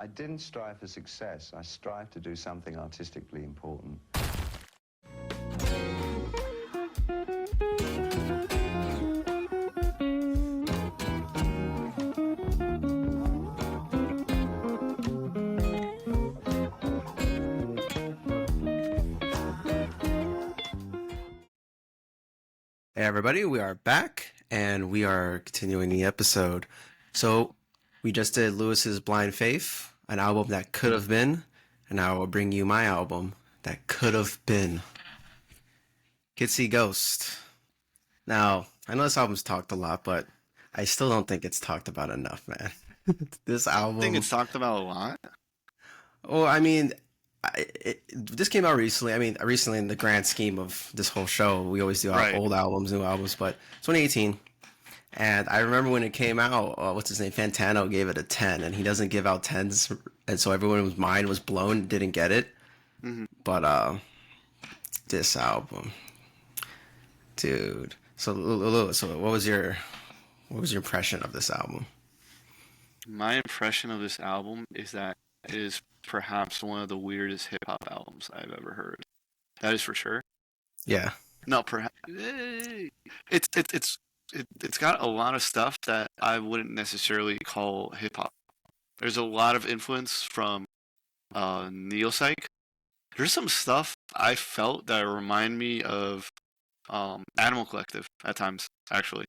I didn't strive for success. I strived to do something artistically important. Hey everybody, we are back and we are continuing the episode. So we just did Lewis's Blind Faith, an album that could have been, and now I will bring you my album that could have been. Kitsy Ghost. Now, I know this album's talked a lot, but I still don't think it's talked about enough, man. This album. I think it's talked about a lot. Well, I mean, this came out recently. I mean, recently in the grand scheme of this whole show, we always do Right. old albums, new albums, but 2018. And I remember when it came out, what's his name? Fantano gave it a 10, and he doesn't give out 10s, and so everyone's mind was blown, didn't get it. Mm-hmm. But this album, dude. So what was your impression of this album? My impression of this album is that it is perhaps one of the weirdest hip hop albums I've ever heard. That is for sure. Yeah. No, perhaps it's got a lot of stuff that I wouldn't necessarily call hip hop. There's a lot of influence from neo-psych. There's some stuff I felt that remind me of Animal Collective at times, actually.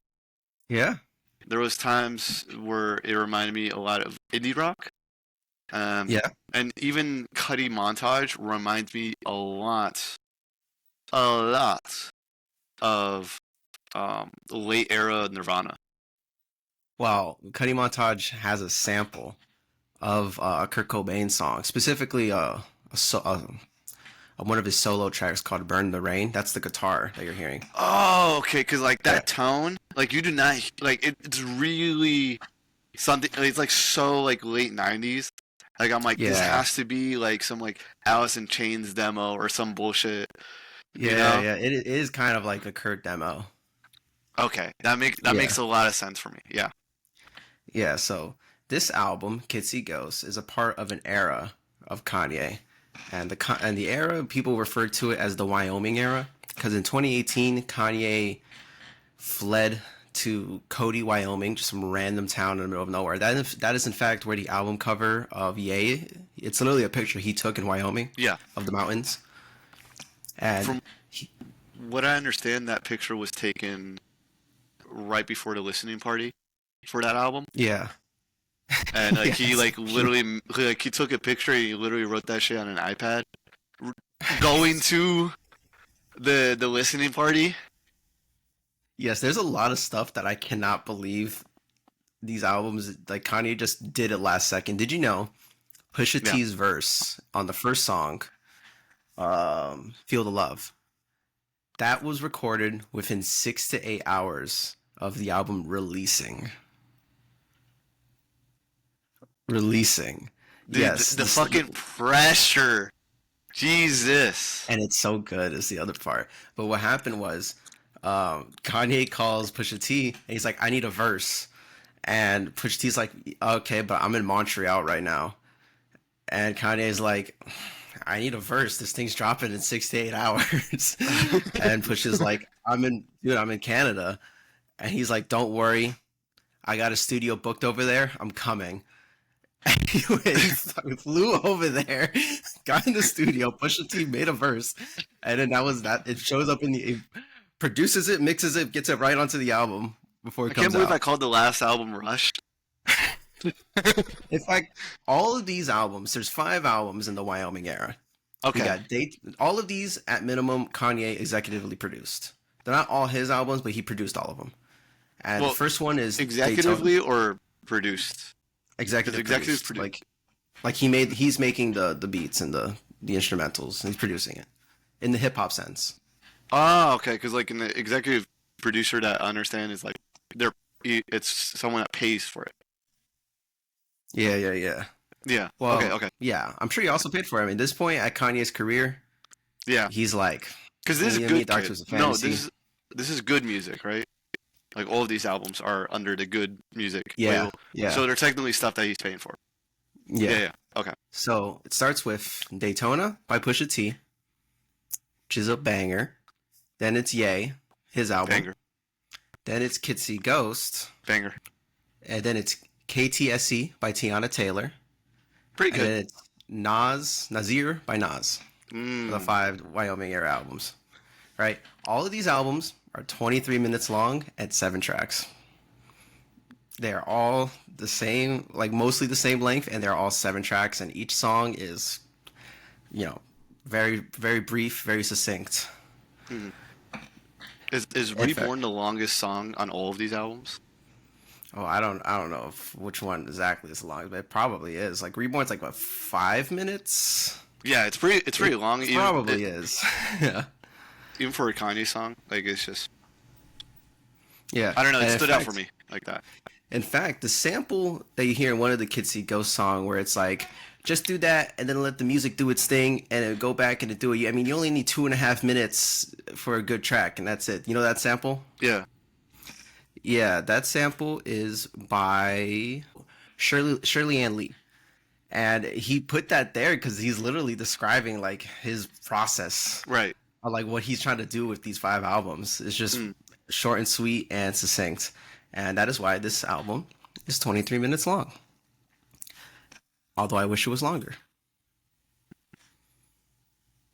Yeah. There was times where it reminded me a lot of indie rock. Yeah. And even Cuddy Montage reminds me a lot of late era Nirvana. Well, Cuddy Montage has a sample of a Kurt Cobain song, specifically one of his solo tracks called "Burn the Rain." That's the guitar that you're hearing. Oh, okay, because like that tone, like you do not like it's really something. It's like so like late '90s. Like I'm like this Yeah. has to be like some like Alice in Chains demo or some bullshit. Yeah, You know? yeah. It is kind of like a Kurt demo. Okay, that makes a lot of sense for me. Yeah. Yeah, so this album, Kitsy Ghost, is a part of an era of Kanye. And the era, people refer to it as the Wyoming era, because in 2018, Kanye fled to Cody, Wyoming, just some random town in the middle of nowhere. That is in fact where the album cover of Eyez, it's literally a picture he took in Wyoming. Yeah. Of the mountains. And From what I understand, that picture was taken right before the listening party for that album. yeah. And like he Yes. like literally like he took a picture and he literally wrote that shit on an iPad going to the listening party. Yes, there's a lot of stuff that I cannot believe these albums, like Kanye just did it last second. Did you know Pusha Yeah. T's verse on the first song, Feel the Love, that was recorded within 6 to 8 hours of the album releasing. Dude, Yes. the fucking pressure. Jesus. And it's so good is the other part. But what happened was Kanye calls Pusha T and he's like, I need a verse. And Pusha T's like, okay, but I'm in Montreal right now. And Kanye's like, I need a verse. This thing's dropping in 6 to 8 hours. And Pusha's like, I'm in Canada. And he's like, don't worry. I got a studio booked over there. I'm coming. Anyways, I flew over there, got in the studio, Pusha T made a verse, and then that was that. It shows up it produces it, mixes it, gets it right onto the album before it I can't comes believe I out. called the last album Rush. In fact, all of these albums, there's 5 albums in the Wyoming era. Okay. We got all of these at minimum Kanye executively produced. They're not all his albums, but he produced all of them. And Well, the first one is Executively or produced? executive executive produced. Like he's making the beats and the instrumentals, and he's producing it in the hip hop sense. Oh, okay. Because like in the executive producer that I understand is like it's someone that pays for it. Yeah. Yeah. Well, Okay. Yeah, I'm sure he also paid for it. I mean, at this point at Kanye's career, Yeah. he's like, Because this is Me and Me, good. Dark kid. Twisted No, Fantasy. this is good music, right? Like all of these albums are under the good music yeah, label. yeah, So they're technically stuff that he's paying for. yeah. Yeah. Okay. So it starts with Daytona by Pusha T, which is a banger. Then it's Ye, his album. Banger. Then it's Kitsy Ghost. Banger. And then it's KTSE by Tiana Taylor. Pretty And good. then it's Nazir by Nas. For the 5 Wyoming era albums. Right? All of these albums are 23 minutes long and 7 tracks. They're all the same, like mostly the same length, and they're all 7 tracks, and each song is, very, very brief, very succinct. Is Reborn the longest song on all of these albums? Oh, I don't know which one exactly is the longest, but it probably is. Like Reborn's like what, 5 minutes? Yeah, it's pretty long. It probably is. Yeah. Even for a Kanye song, like it's just. Yeah. I don't know. It And stood out for me like that. In fact, the sample that you hear in one of the Kitsy Ghost song where it's like, just do that and then let the music do its thing and it go back and do it. I mean, you only need 2.5 minutes for a good track and that's it. You know that sample? Yeah. Yeah, that sample is by Shirley Ann Lee. And he put that there because he's literally describing like his process. Right. Of, like what he's trying to do with these 5 albums. It's just short and sweet and succinct. And that is why this album is 23 minutes long. Although I wish it was longer.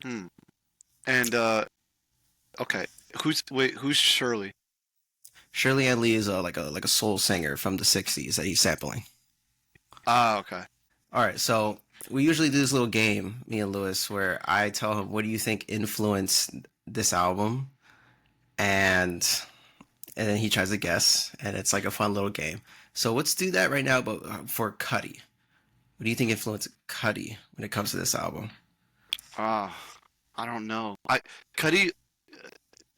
And okay, who's Shirley? Shirley Ann Lee is like a soul singer from the 60s that he's sampling. Ah, okay. All right, so we usually do this little game, me and Lewis, where I tell him, what do you think influenced this album? And then he tries to guess, and it's like a fun little game. So let's do that right now, but for Cudi. What do you think influenced Cudi when it comes to this album? I don't know. Cudi,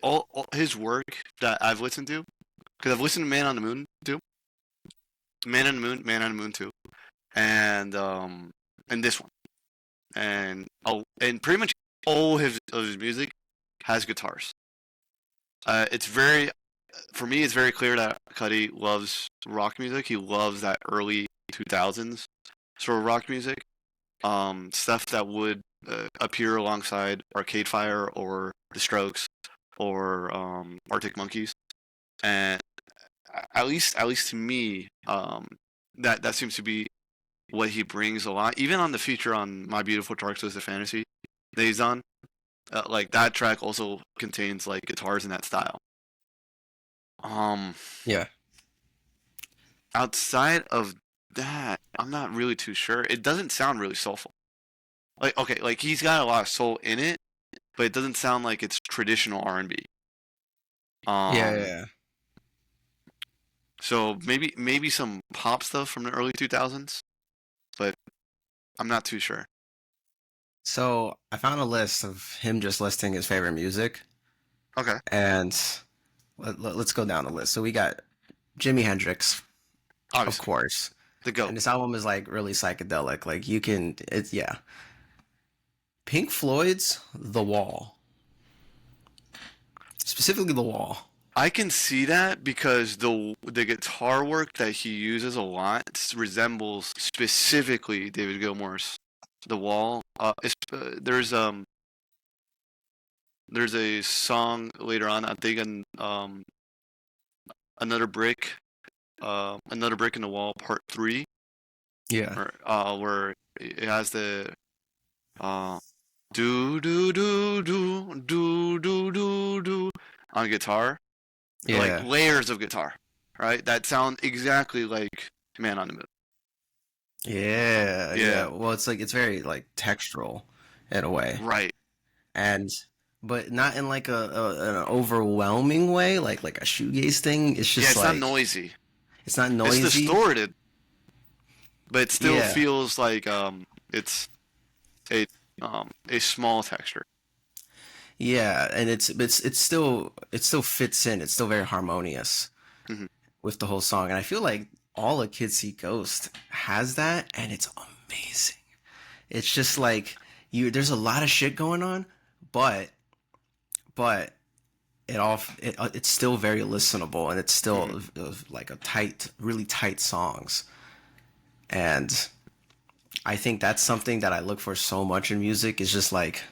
all his work that I've listened to, because I've listened to Man on the Moon too, Man on the Moon too, and this one, and pretty much all of his music has guitars. For me, it's very clear that Cudi loves rock music. He loves that early 2000s sort of rock music, stuff that would appear alongside Arcade Fire or The Strokes or Arctic Monkeys, and at least to me, that seems to be what he brings a lot. Even on the feature on My Beautiful Dark Twisted Fantasy that he's on, like that track also contains like guitars in that style. Yeah. Outside of that, I'm not really too sure. It doesn't sound really soulful. Like, okay, like he's got a lot of soul in it, but it doesn't sound like it's traditional R&B. Yeah. So maybe some pop stuff from the early 2000s, but I'm not too sure. So I found a list of him just listing his favorite music. Okay. And let's go down the list. So we got Jimi Hendrix, Obviously. of course. The GOAT. And this album is like really psychedelic. Like yeah. Pink Floyd's The Wall. Specifically The Wall. I can see that because the guitar work that he uses a lot resembles specifically David Gilmour's The Wall. There's a song later on, I think, in Another Brick in the Wall Part 3. Yeah. Where it has the do do do do do do do do on guitar. Yeah. Like layers of guitar, right? That sound exactly like Man on the Moon. Yeah. Well, it's very like textural in a way. Right. But not in like an overwhelming way, like a shoegaze thing. It's just it's like not noisy. It's not noisy. It's distorted, but it still Yeah. feels like it's a small texture. Yeah, and it still fits in. It's still very harmonious with the whole song, and I feel like all of Kids See Ghost has that, and it's amazing. It's just like there's a lot of shit going on, but it's still very listenable, and it's still like really tight songs, and I think that's something that I look for so much in music is just like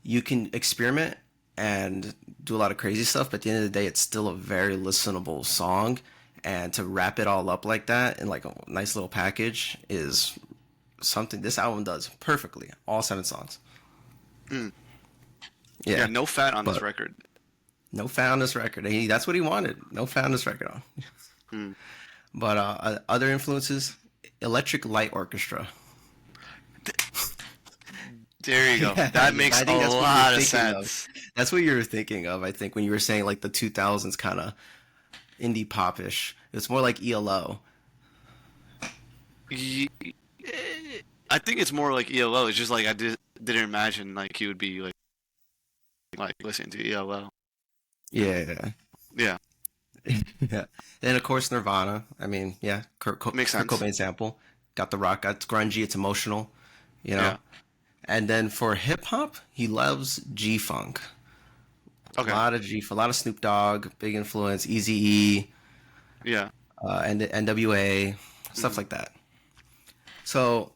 you can experiment and do a lot of crazy stuff, but at the end of the day, it's still a very listenable song. And to wrap it all up like that in like a nice little package is something this album does perfectly. All 7 songs. Mm. Yeah, Yeah, no fat on this but record. no fat on this record. That's what he wanted. No fat on this record on. Mm. But other influences, Electric Light Orchestra. There you go. Yeah, That makes I think a that's what lot you're of thinking sense. of. That's what you were thinking of, I think, when you were saying like the 2000s kind of indie popish. It's more like ELO. Ye- I think it's more like ELO. It's just like didn't imagine like he would be like listening to ELO. Yeah. Yeah, Yeah. And of course Nirvana. I mean, yeah, makes Kurt sense. Cobain sample. Got the rock, got grungy, it's emotional, you know. Yeah. And then for hip hop, he loves G Funk. A Okay. lot of a lot of Snoop Dogg, big influence, Eazy-E, Yeah. and NWA, stuff Mhm. like that. So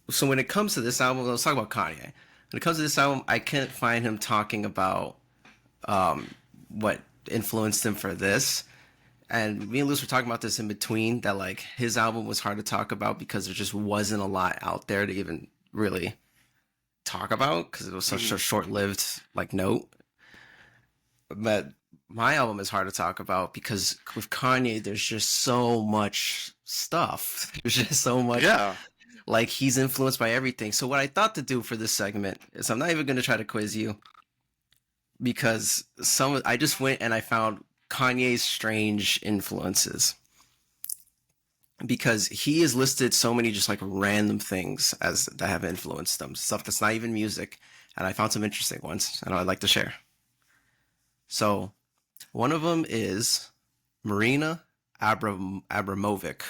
so when it comes to this album, let's talk about Kanye. When it comes to this album, I can't find him talking about what influenced him for this. And me and Luce were talking about this in between that like his album was hard to talk about because there just wasn't a lot out there to even really talk about because it was such Mhm. a short-lived like note. But my album is hard to talk about because with Kanye, there's just so much stuff. There's just so much Yeah. like he's influenced by everything. So what I thought to do for this segment is I'm not even going to try to quiz you because I just went and I found Kanye's strange influences because he has listed so many just like random things as that have influenced them, stuff that's not even music, and I found some interesting ones and I'd like to share. So one of them is Marina Abramovic,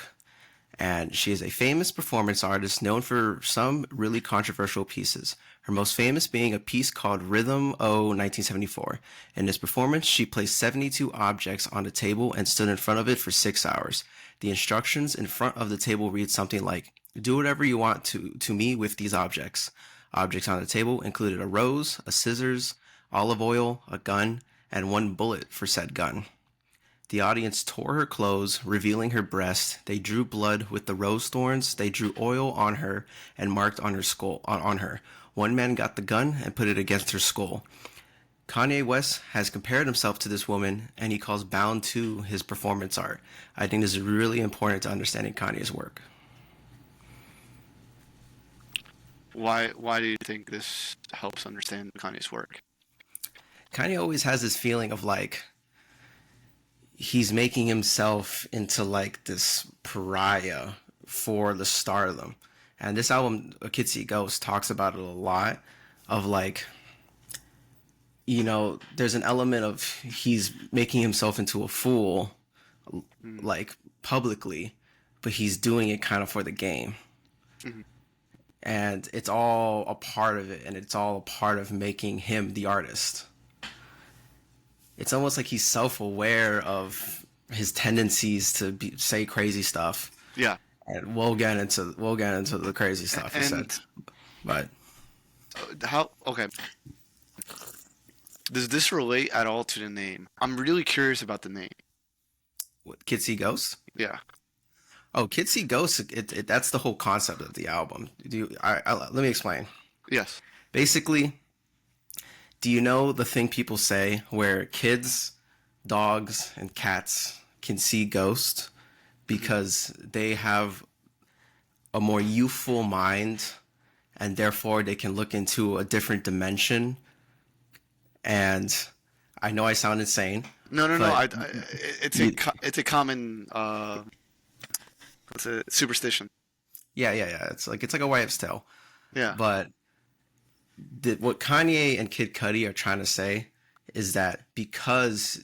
and she is a famous performance artist known for some really controversial pieces. Her most famous being a piece called Rhythm O 1974. In this performance, she placed 72 objects on a table and stood in front of it for 6 hours. The instructions in front of the table read something like, "Do whatever you want to me with these objects." Objects on the table included a rose, a scissors, olive oil, a gun, and one bullet for said gun. The audience tore her clothes, revealing her breast. They drew blood with the rose thorns. They drew oil on her and marked on her skull on her. One man got the gun and put it against her skull. Kanye West has compared himself to this woman, and he calls Bound 2 his performance art. I think this is really important to understanding Kanye's work. Why do you think this helps understand Kanye's work? Kanye always has this feeling of like he's making himself into like this pariah for the stardom. And this album, A Kid See Ghost, talks about it a lot of like, you know, there's an element of he's making himself into a fool, Mm. like publicly, but he's doing it kind of for the game. Mhm. And it's all a part of it, and it's all a part of making him the artist. It's almost like he's self-aware of his tendencies to say crazy stuff, Yeah. and we'll get into the crazy stuff he said. And But how? Okay. Does this relate at all to the name? I'm really curious about the name. what, Kid See Ghost? Yeah. Oh, Kid See Ghost. That's the whole concept of the album. Let me explain. Yes. Basically, do you know the thing people say where kids, dogs, and cats can see ghosts because they have a more youthful mind and therefore they can look into a different dimension? And I know I sound insane, No, no, no. but you, It's a common what's it, superstition. yeah. It's like a wives' tale. Yeah. But what Kanye and Kid Cudi are trying to say is that because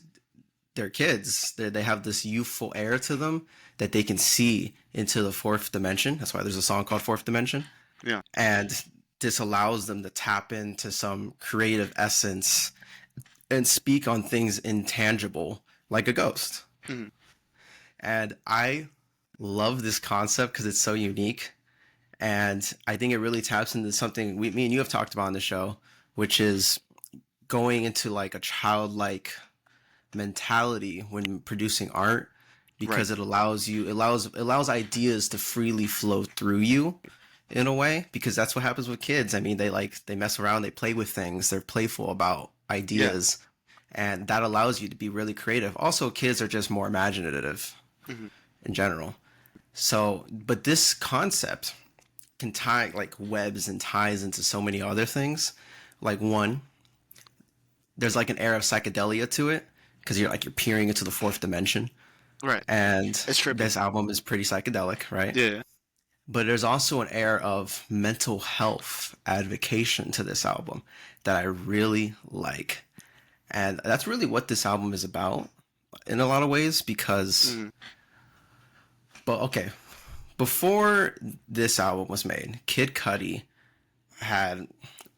they're kids, they have this youthful air to them that they can see into the fourth dimension. That's why there's a song called Fourth Dimension. Yeah. And this allows them to tap into some creative essence and speak on things intangible like a ghost. Mhm. And I love this concept because it's so unique. And I think it really taps into something me and you have talked about on the show, which is going into like a childlike mentality when producing art, Right. because it allows ideas to freely flow through you in a way, because that's what happens with kids. I mean, they mess around, they play with things, they're playful about Yeah. ideas, and that allows you to be really creative. Also, kids are just more imaginative Hmm. in general. So, but this concept can tie like webs and ties into so many other things. Like one, there's like an air of psychedelia to it, because you're peering into the fourth dimension, Right. and It's trippy. this album is pretty psychedelic, right? Yeah. But there's also an air of mental health advocation to this album that I really like. And that's really what this album is about in a lot of ways, because, Hmm. but okay, before this album was made, Kid Cudi had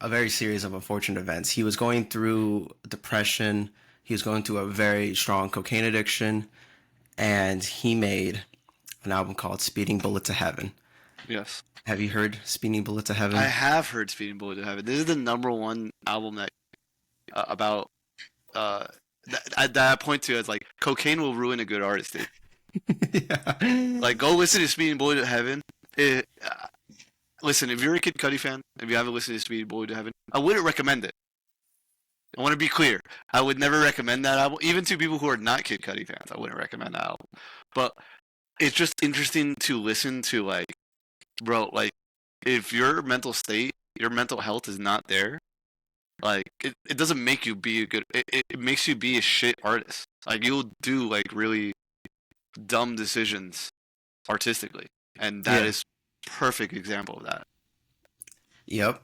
a very series of unfortunate events. He was going through depression, he was going through a very strong cocaine addiction, and he made an album called Speeding Bullet to Heaven. Yes. Have you heard Speeding Bullet to Heaven? I have heard Speeding Bullet to Heaven. This is the number one album that about that I point to as like cocaine will ruin a good artist, dude. Yeah. Like, go listen to Speeding Bullet to Heaven. Listen, if you're a Kid Cudi fan, if you haven't listened to Speeding Bullet to Heaven, I wouldn't recommend it. I want to be clear. I would never recommend that album, even to people who are not Kid Cudi fans. I wouldn't recommend that album. But it's just interesting to listen to, like, bro, like, if your mental state, your mental health is not there, like, it doesn't make you be a good, it makes you be a shit artist. Like, you'll do, like, really dumb decisions artistically. And that Yeah. is perfect example of that. Yep.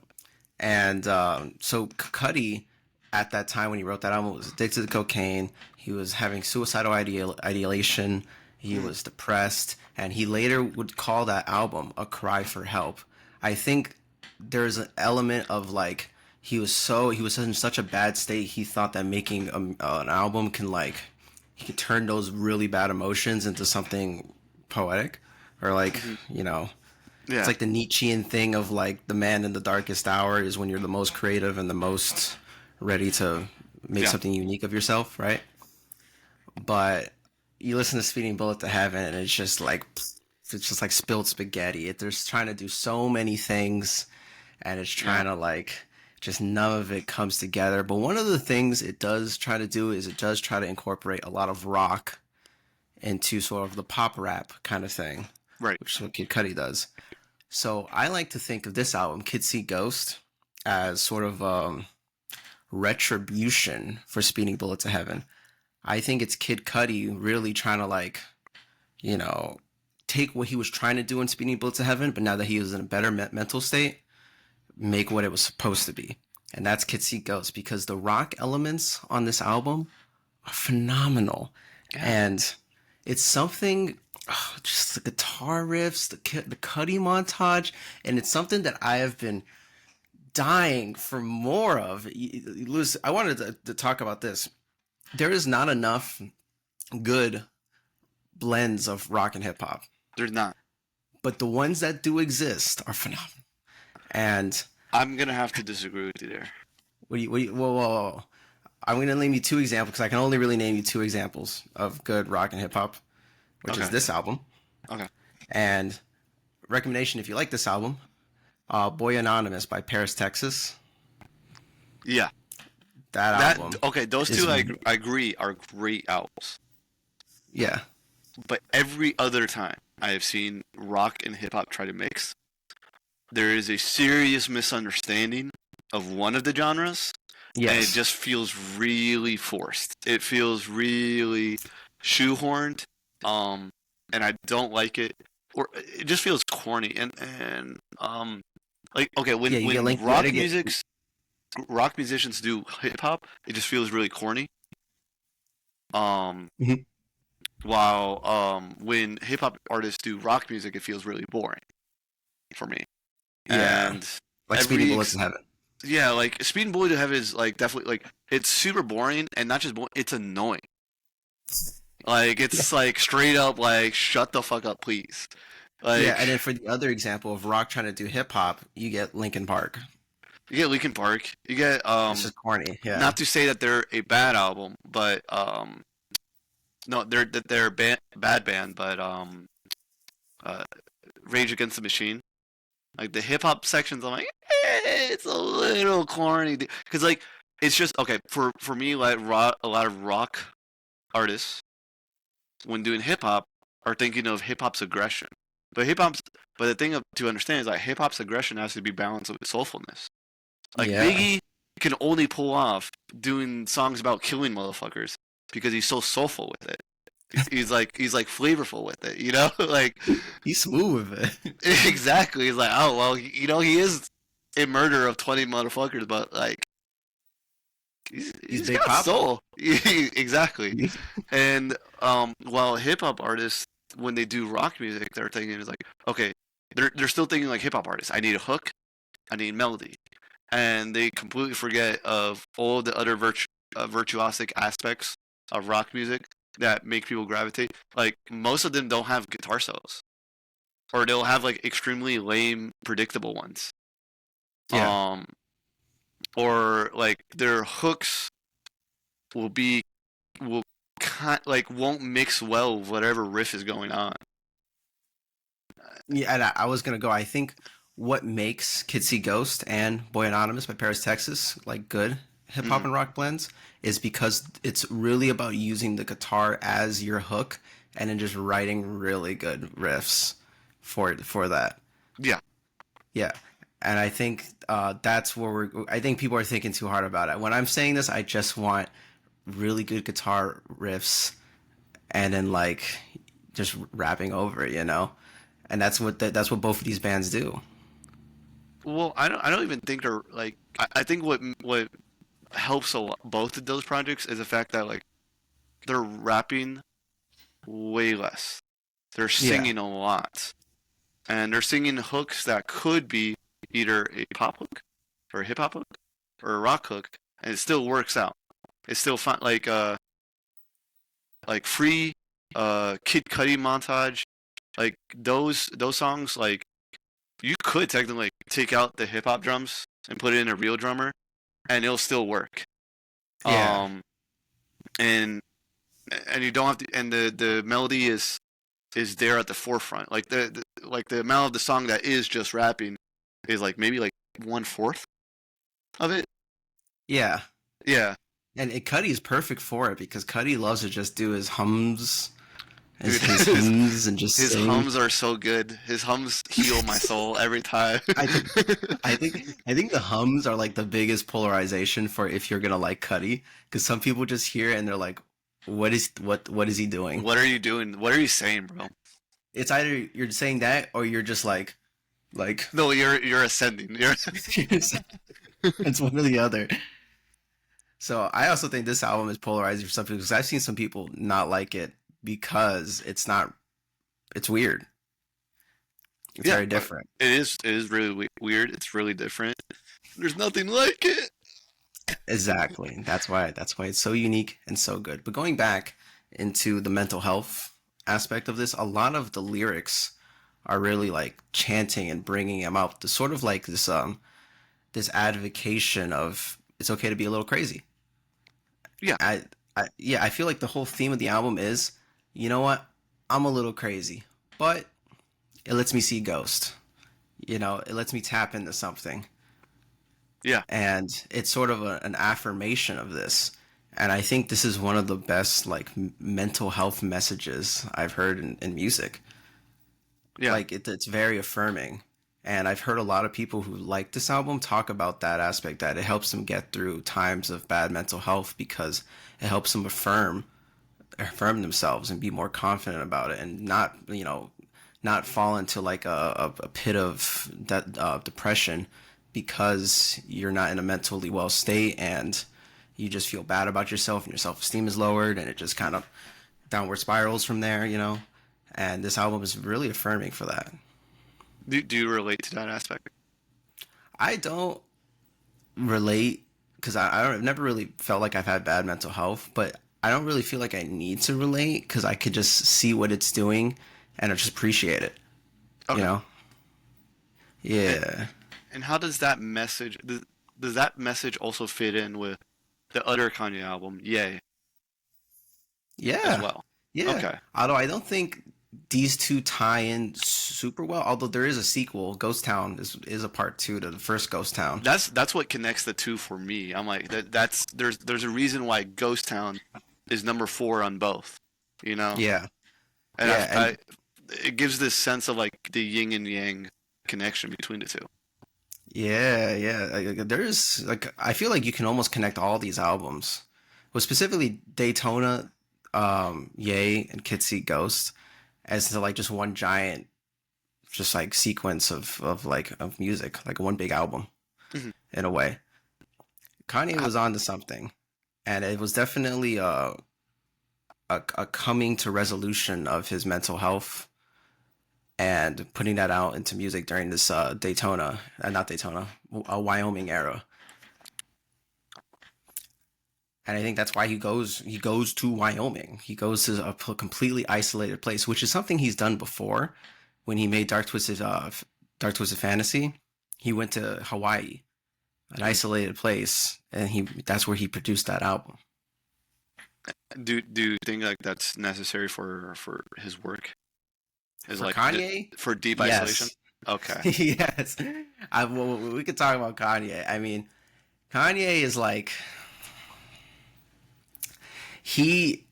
And so Cudi, at that time when he wrote that album, was addicted to cocaine. He was having suicidal ideation. He was depressed, and he later would call that album a cry for help. I think there's an element of like he was in such a bad state. He thought that making an album can like he could turn those really bad emotions into something poetic, or like Yeah. it's like the Nietzschean thing of like the man in the darkest hour is when you're the most creative and the most ready to make Yeah. something unique of yourself, right? But you listen to Speeding Bullet to Heaven and it's just like spilled spaghetti. They're just trying to do so many things, and it's trying to like just none of it comes together. But one of the things it does try to do is it does try to incorporate a lot of rock into sort of the pop rap kind of thing, Right. which is what Kid Cudi does. So I like to think of this album, Kids See Ghost, as sort of retribution for Speeding Bullet to Heaven. I think it's Kid Cudi really trying to like, take what he was trying to do in Speeding Bullet to Heaven, but now that he is in a better mental state, make what it was supposed to be. And that's Kids See Ghost, because the rock elements on this album are phenomenal. Yeah. And it's something, just the guitar riffs, the Cudi montage, and it's something that I have been dying for more of. Lewis, I wanted to talk about this. There is not enough good blends of rock and hip hop, There's not. but the ones that do exist are phenomenal. And I'm gonna have to disagree with you there. whoa. I'm going to name you two examples, because I can only really name you two examples of good rock and hip hop, which is Okay. this album. Okay. And recommendation, if you like this album, Boy Anonymous by Paris, Texas. Yeah. That album. Okay, those is- two I agree are great albums. Yeah. But every other time I have seen rock and hip hop try to mix, there is a serious misunderstanding of one of the genres, and it Yes. just feels really forced. It feels really shoehorned, and I don't like it. Or it just feels corny and like okay when Yeah, you get linked- you rock gotta get- rock musicians do hip hop, it just feels really corny. Mhm. While when hip hop artists do rock music, it feels really boring for me. Yeah. And Like every Speeding Bullets in Heaven. yeah, like Speeding Bullet to Heaven is like definitely like it's super boring, and not just boring, it's annoying. Like it's like straight up like shut the fuck up, please. Yeah, Like and then for the other example of rock trying to do hip hop, you get Linkin Park. you get Linkin Park, you get It's just corny. Yeah. not to say that they're a bad album, but no, they're bad band, but uh, Rage Against the Machine. Like the hip hop sections, I'm like, it's a little corny because like it's just okay for me. Like a lot of rock artists when doing hip hop are thinking of hip hop's aggression, but the thing to understand is like hip hop's aggression has to be balanced with soulfulness. Like Yeah. Biggie can only pull off doing songs about killing motherfuckers because he's so soulful with it. He's like flavorful with it, you know? Like He's smooth with it. exactly. He's like, oh well, you know, he is a murderer of 20 motherfuckers, but like He's he's Big got Papa. soul. Exactly. And while hip hop artists when they do rock music, they're thinking is like, okay, they're still thinking like hip hop artists. I need a hook, I need melody, and they completely forget of all the other virtuosic aspects of rock music that make people gravitate. Like most of them don't have guitar solos, or they'll have like extremely lame, predictable ones. Yeah. Um, or like their hooks will be will like won't mix well with whatever riff is going on. Yeah, and I was gonna go. I think what makes Kids See Ghost and Boy Anonymous by Paris, Texas, like good hip hop Mm-hmm. and rock blends, is because it's really about using the guitar as your hook and then just writing really good riffs for that. Yeah, Yeah, and I think that's where I think people are thinking too hard about it. When I'm saying this, I just want really good guitar riffs and then like just rapping over it, you know. And that's what both of these bands do. well, I don't even think they're like. I think what helps a lot, both of those projects is the fact that like they're rapping way less. They're Yeah, singing a lot, and they're singing hooks that could be either a pop hook, or a hip hop hook, or a rock hook, and it still works out. It's still fun. Like free, Kid Cudi montage, like those songs. Like you could technically take out the hip hop drums and put it in a real drummer, and it'll still work. yeah, Um, and and you don't have to. And the melody is there at the forefront. Like the amount of the song that is just rapping is like maybe like 1/4 of it. yeah. Yeah, And Cuddy's perfect for it because Cuddy loves to just do his hums, dude, his hymns, and just his sing. hums are so good. His hums heal my soul every time. I think, I think the hums are like the biggest polarization for if you're gonna like Cuddy, because some people just hear it and they're like, what is he doing? What are you doing? What are you saying, bro? It's either you're saying that or you're just like No, you're ascending. You're it's one or the other. So I also think this album is polarizing for some people because I've seen some people not like it because it's weird. It's yeah, very different. it is really weird. It's really different. There's nothing like it. Exactly. That's why it's so unique and so good. But going back into the mental health aspect of this, a lot of the lyrics are really like chanting and bringing them out. The sort of like this advocation of it's okay to be a little crazy. Yeah, I feel like the whole theme of the album is, you know what? I'm a little crazy, but it lets me see ghost. You know, it lets me tap into something. yeah, And it's sort of an affirmation of this. And I think this is one of the best like mental health messages I've heard in music. yeah. Like it's very affirming. And I've heard a lot of people who like this album talk about that aspect, that it helps them get through times of bad mental health because it helps them affirm themselves and be more confident about it and not, you know, not fall into like a pit of depression because you're not in a mentally well state and you just feel bad about yourself and your self-esteem is lowered and it just kind of downward spirals from there, you know. And this album is really affirming for that. Do you relate to that aspect? I don't relate because I've never really felt like I've had bad mental health, but I don't really feel like I need to relate because I could just see what it's doing and I just appreciate it. you Okay. know? And, Yeah. and how does that message does that message also fit in with the other Kanye album, Yay, as Yeah. well? Yeah. Okay. Although I don't think these two tie in super well, although there is a sequel. Ghost Town is a part two to the first Ghost Town. That's what connects the two for me. I'm like that's there's a reason why Ghost Town is number 4 on both, you know? Yeah. And Yeah, and I it gives this sense of like the yin and yang connection between the two. yeah. There's like I feel like you can almost connect all these albums. Well, specifically Daytona, Yay, and Kitsy Ghost as to like just one giant just like sequence of music, like one big album Mhm. in a way. Kanye Uh, was on to something, and it was definitely a coming to resolution of his mental health and putting that out into music during this not Daytona, Wyoming era. And I think that's why he goes to Wyoming. He goes to a completely isolated place, which is something he's done before. When he made Dark Twisted Fantasy, he went to Hawaii, an isolated place, and that's where he produced that album. do you think like that's necessary for his work? Is For like Kanye, for deep isolation? yes. Okay. Yes. Well, we could talk about Kanye. I mean, Kanye is like he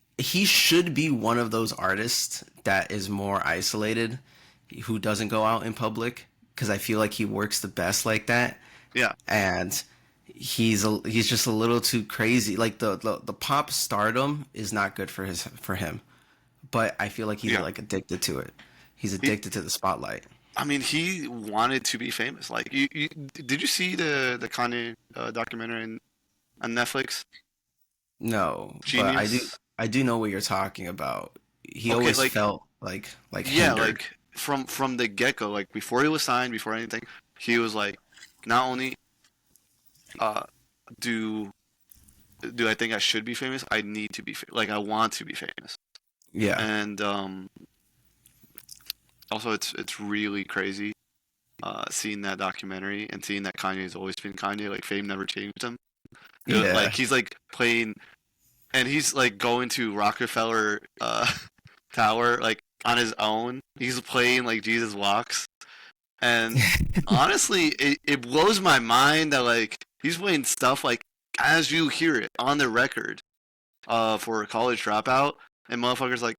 should be one of those artists that is more isolated, who doesn't go out in public, because I feel like he works the best like that, Yeah. and he's just a little too crazy. Like the pop stardom is not good for him, but I feel like he's Yeah. like addicted to it. He's He, addicted to the spotlight. I mean, he wanted to be famous. Like, did you see the Kanye documentary on Netflix? No, but Genius. I do know what you're talking about. He Okay, always like felt like yeah, hindered. like from the get-go, like before he was signed, before anything, he was like, not only uh do do I think I should be famous, I need to be like I want to be famous. Yeah. And also it's really crazy seeing that documentary and seeing that Kanye's always been Kanye, like fame never changed him. Yeah. Like he's like playing and he's like going to Rockefeller Tower like on his own. He's playing like Jesus Walks. And honestly, it blows my mind that like he's playing stuff like as you hear it on the record for a college dropout and motherfuckers like,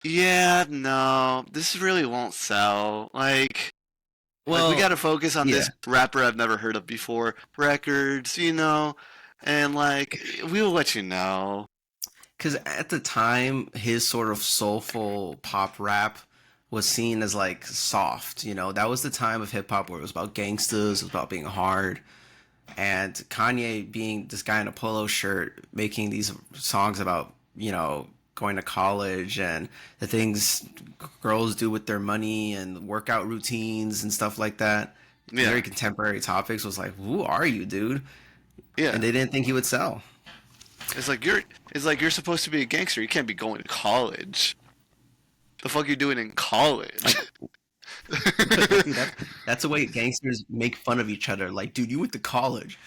yeah, no, this really won't sell. Like we Well, gotta focus on yeah. this rapper I've never heard of before. Records, and like we'll let you know. Because at the time, his sort of soulful pop rap was seen as like soft. That was the time of hip hop where it was about gangsters, it was about being hard. And Kanye being this guy in a polo shirt making these songs about, going to college and the things girls do with their money and workout routines and stuff like that. Yeah, Very contemporary topics, was like, who are you, dude? yeah. And they didn't think he would sell. It's like you're supposed to be a gangster. You can't be going to college. The fuck you doing in college? But dude, that's the way gangsters make fun of each other. Like, dude, you went to college.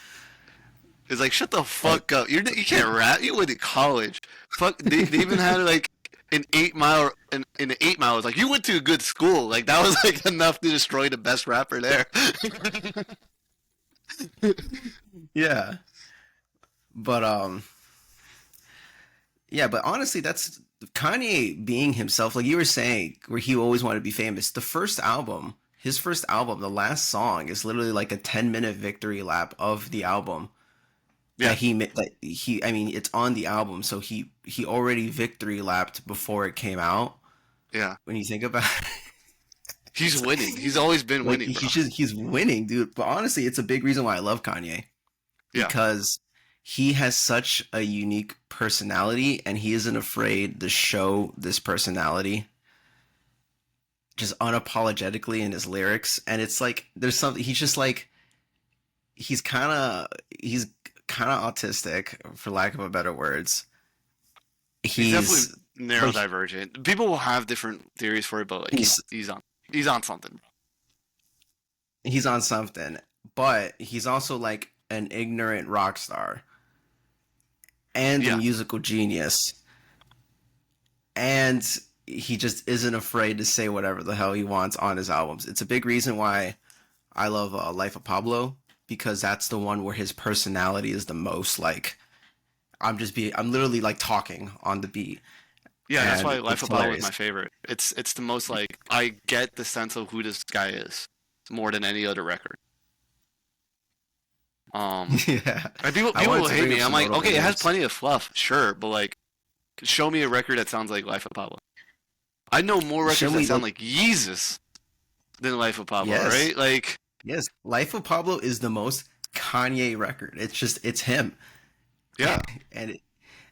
It's like shut the Like, fuck up. You can't rap. You went to college. Fuck. They even had like an 8 mile in the 8 mile. It's like you went to a good school. Like that was like enough to destroy the best rapper there. yeah. But yeah, but honestly, that's Kanye being himself. Like you were saying, where he always wanted to be famous. His first album, the last song is literally like a 10-minute victory lap of the album Yeah, I mean, it's on the album, so he already victory lapped before it came out. yeah. When you think about it, He's winning. He's always been like winning, bro. he's winning, dude. But honestly, it's a big reason why I love Kanye, Yeah, because he has such a unique personality and he isn't afraid to show this personality just unapologetically in his lyrics. And it's like there's something he's just like he's kind of autistic, for lack of a better words. he's He's definitely like neurodivergent. People will have different theories for it, but like he's he's on. He's on something. He's on something, but he's also like an ignorant rock star and a Yeah. musical genius. And he just isn't afraid to say whatever the hell he wants on his albums. It's a big reason why I love Life of Pablo, because that's the one where his personality is the most like I'm literally like talking on the beat. Yeah, that's And why Life it's of Pablo is hilarious. my favorite. It's the most like I get the sense of who this guy is more than any other record. Yeah. And people I wanted will to hate bring up me. I'm some like, notable okay, it has lyrics. plenty of fluff, sure, but like, show me a record that sounds like Life of Pablo. I know more Show records that me sound like like Yeezus than Life of Pablo, yes. right? Like, Yes. Life of Pablo is the most Kanye record. It's him. yeah. and it,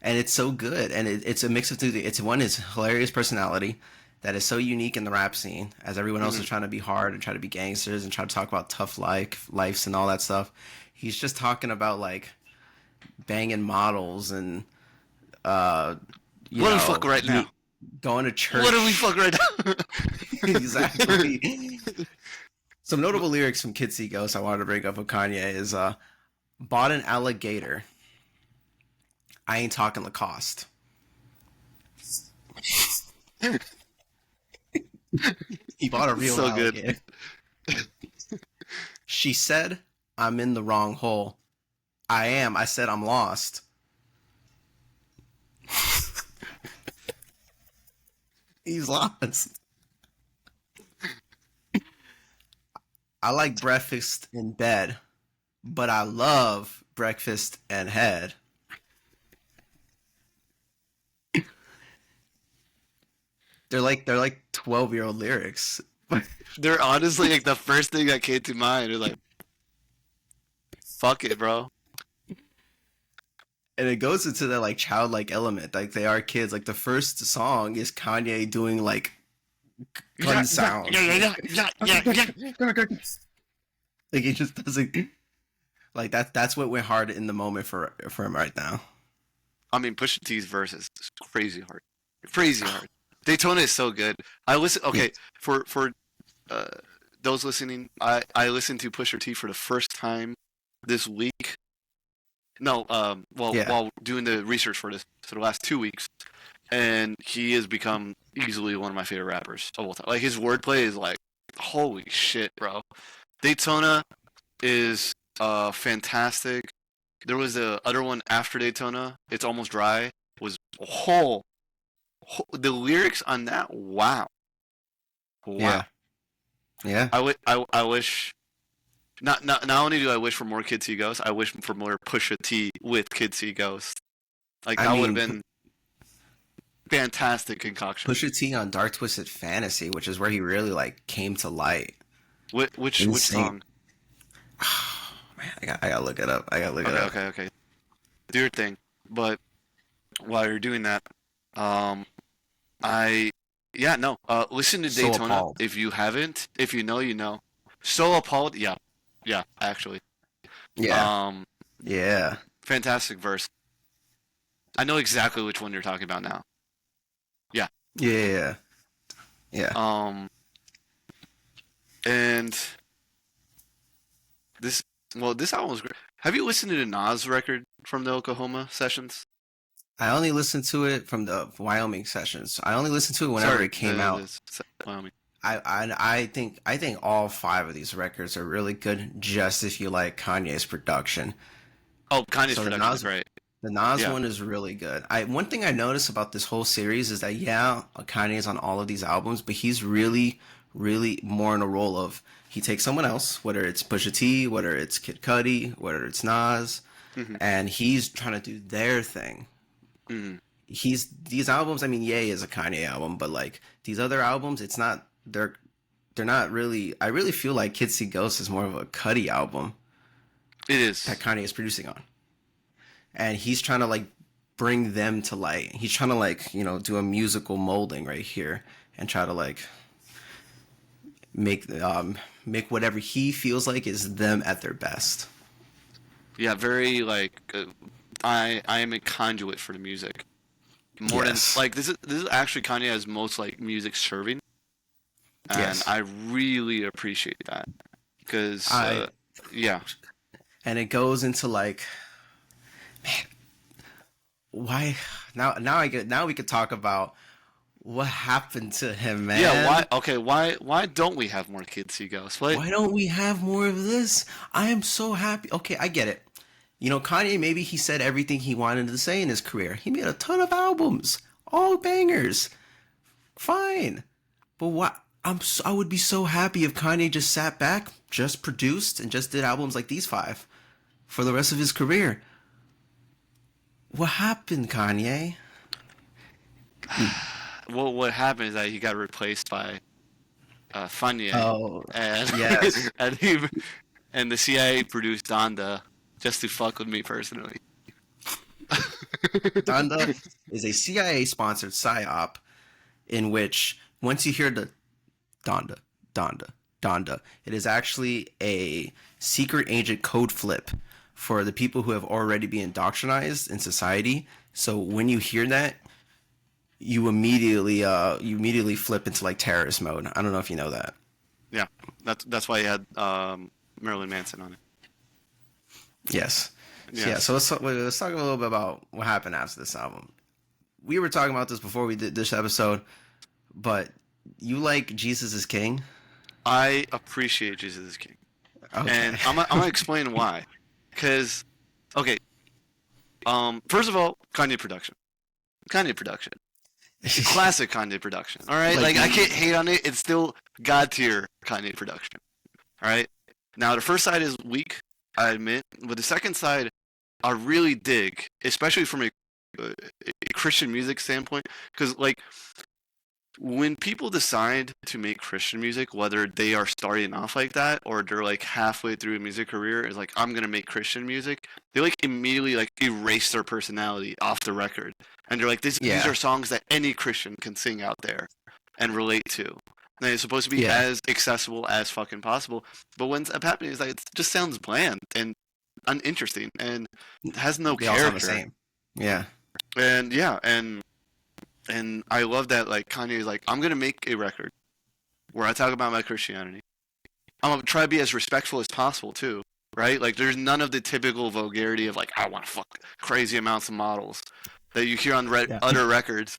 and it's so good, and it's a mix of two. It's one his hilarious personality that is so unique in the rap scene, as everyone else Hmm. is trying to be hard and try to be gangsters and try to talk about tough lives and all that stuff. He's just talking about like banging models and uh you What do we fuck know right now? going to What do we fuck church. right now? Exactly. Some notable lyrics from Kid See Ghost I wanted to bring up with Kanye is bought an alligator. I ain't talking Lacoste. He bought a real So good. alligator. She said, I'm in the wrong hole. I am. I said I'm lost. He's lost. I like breakfast in bed, but I love breakfast and head. They're like 12-year-old lyrics. They're honestly like the first thing that came to mind. Is like, fuck it, bro. And it goes into that like childlike element. Like they are kids. Like the first song is Kanye doing like gun sounds. Like he just doesn't like that. That's what went hard in the moment for him right now. I mean, Pusha T's verses is crazy hard. Daytona is so good. I listen. Okay, for uh, those listening, I listened to Pusha T for the first time this week. No, Yeah. while doing the research for this, so the last 2 weeks, and he has become easily one of my favorite rappers of all time. Like his wordplay is like, holy shit, bro. Daytona is fantastic. There was the other one after Daytona. It's Almost Dry. Was the lyrics on that. Wow. Yeah. Yeah. I wish. Not only do I wish for more Kid See Ghost, I wish for more Pusha T with Kid See Ghost. Like I that would have mean, been fantastic concoction. Pusha T on Dark Twisted Fantasy, which is where he really like came to light. Which Insane. song? Man, I gotta look it up. Okay. Do your thing. But while you're doing that, listen to So Daytona appalled. if you haven't. If you know, you know. So appalled. Yeah, actually. Yeah. Yeah. Fantastic verse. I know exactly which one you're talking about now. Yeah. Yeah. And this album was great. Have you listened to the Nas record from the Oklahoma sessions? I only listened to it from the Wyoming sessions. I only listened to it whenever it came out. Wyoming. I think all 5 of these records are really good, just if you like Kanye's production. Oh, Kanye's So the production Nas is great. The Nas Yeah. one is really good. One thing I noticed about this whole series is that Kanye is on all of these albums, but he's really, really more in a role of he takes someone else, whether it's Pusha T, whether it's Kid Cudi, whether it's Nas, Mhm. and he's trying to do their thing. Mhm. These albums. I mean, Ye is a Kanye album, but like these other albums, it's not. They're not really. I really feel like Kid See Ghost is more of a Cudi album It is. that Kanye is producing on. And he's trying to like bring them to light. He's trying to like, do a musical molding right here and try to like make whatever he feels like is them at their best. Yeah, very like I am a conduit for the music. More Yes. than like this is actually Kanye's most like music serving. and Yes. I really appreciate that because yeah. And it goes into like, why now we could talk about what happened to him, man. Yeah, why don't we have more kids, you guys? Why don't we have more of this? I am so happy. Okay, I get it. You know, Kanye, maybe he said everything he wanted to say in his career. He made a ton of albums, all bangers. Fine. But what I would be so happy if Kanye just sat back, just produced, and just did albums like these 5 for the rest of his career. What happened, Kanye? Well, what happened is that he got replaced by Funya, Oh, and yes. and the CIA produced Donda just to fuck with me personally. Donda is a CIA-sponsored psyop in which once you hear the Donda, Donda, Donda, it is actually a secret agent code flip for the people who have already been indoctrinized in society. So when you hear that, you immediately flip into like terrorist mode. I don't know if you know that. Yeah, that's why he had Marilyn Manson on it. Yes. Yes. Yeah. So let's talk a little bit about what happened after this album. We were talking about this before we did this episode, but you like Jesus is King? I appreciate Jesus is King, Okay. and I'm gonna explain why. Because, okay, first of all, Kanye production, classic Kanye production. All right, like I can't hate on it. It's still god tier Kanye production. All right. Now the first side is weak, I admit, but the second side, I really dig, especially from a Christian music standpoint, because like when people decide to make Christian music, whether they are starting off like that or they're like halfway through a music career, is like I'm gonna make Christian music. They like immediately like erase their personality off the record, and they're like, these are songs that any Christian can sing out there and relate to. And it's supposed to be as accessible as fucking possible. But what ends up happening is like it just sounds bland and uninteresting and has no They all sound character. the same. Yeah. And I love that like Kanye is like, I'm gonna make a record where I talk about my Christianity. I'm gonna try to be as respectful as possible too, right? Like there's none of the typical vulgarity of like I want to fuck crazy amounts of models that you hear on other records.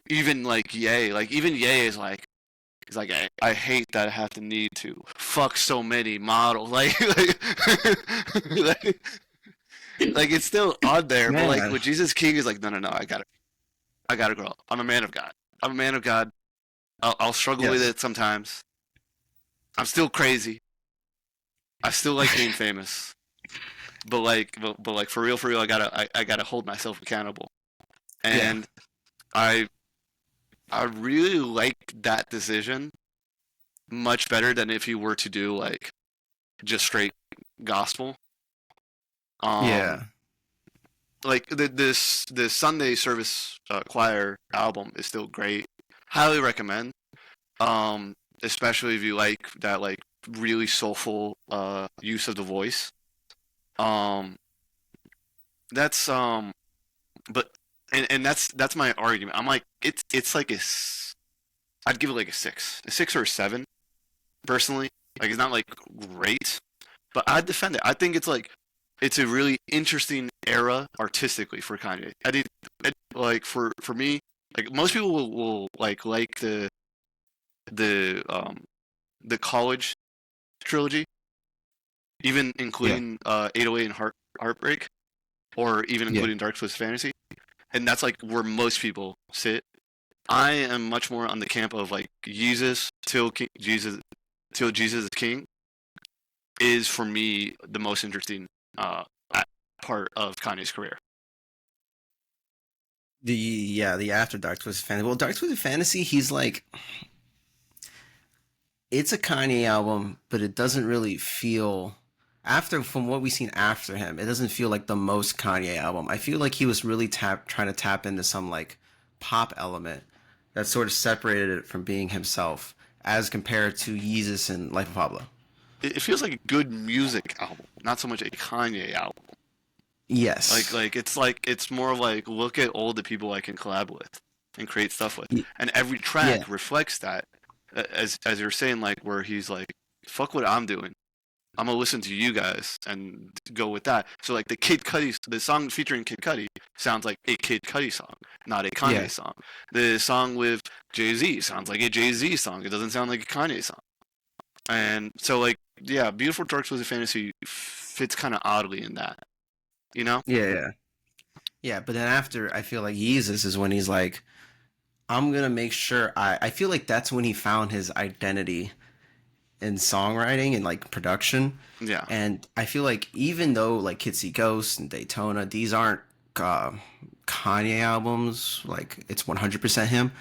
Even like Ye, like even Ye is like, he's like I hate that I have to need to fuck so many models, like like it's still on there, but like with Jesus King is like no, I gotta grow up. I'm a man of God. I'll struggle with it sometimes. I'm still crazy. I still like being famous, but like for real, I gotta hold myself accountable, and I really like that decision much better than if you were to do like just straight gospel. Like the Sunday service choir album is still great. Highly recommend. Especially if you like that like really soulful use of the voice. That's but and that's my argument. I'm like it's like I'd give it like a 6 or a 7 personally. Like it's not like great, but I'd defend it. I think it's like it's a really interesting era artistically for Kanye. I think like for me, like most people will like the college trilogy, even including 808 and Heartbreak, or even including Dark Twisted Fantasy, and that's like where most people sit. I am much more on the camp of like Jesus till Jesus is King is for me the most interesting part of Kanye's career. The after Dark Twisted Fantasy. Well, Dark Twisted Fantasy, he's like, it's a Kanye album, but it doesn't really feel from what we've seen after him. It doesn't feel like the most Kanye album. I feel like he was really trying to tap into some like pop element that sort of separated it from being himself, as compared to Yeezus and Life of Pablo. It feels like a good music album, not so much a Kanye album. Yes. Like it's more like look at all the people I can collab with. and create stuff with. And every track reflects that. As you're saying, like, where he's like, fuck what I'm doing. I'm gonna listen to you guys and go with that. So like the song featuring Kid Cudi sounds like a Kid Cudi song, not a Kanye song. The song with Jay-Z sounds like a Jay-Z song. It doesn't sound like a Kanye song. And so like, yeah, Beautiful Dark Twisted Fantasy fits kind of oddly in that, you know? Yeah. But then after, I feel like Yeezus is when he's like, I'm gonna make sure I feel like that's when he found his identity in songwriting and like production. Yeah. And I feel like even though like Kids See Ghosts and Daytona, these aren't Kanye albums, like it's 100% him.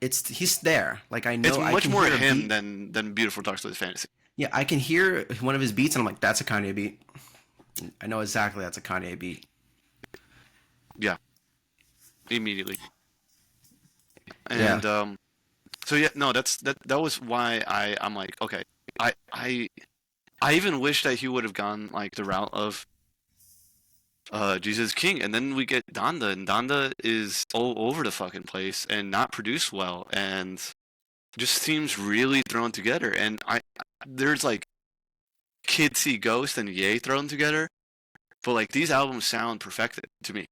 He's there. Like I know it's much more him than Beautiful Dark Twisted Fantasy. Yeah, I can hear one of his beats and I'm like, that's a Kanye beat. I know exactly that's a Kanye beat. Yeah. Immediately. And so yeah, no, that was why I'm like, okay, I even wish that he would have gone like the route of Jesus King, and then we get Donda, and Donda is all over the fucking place and not produced well, and just seems really thrown together. And there's like Kids See Ghost and Ye thrown together, but like these albums sound perfected to me.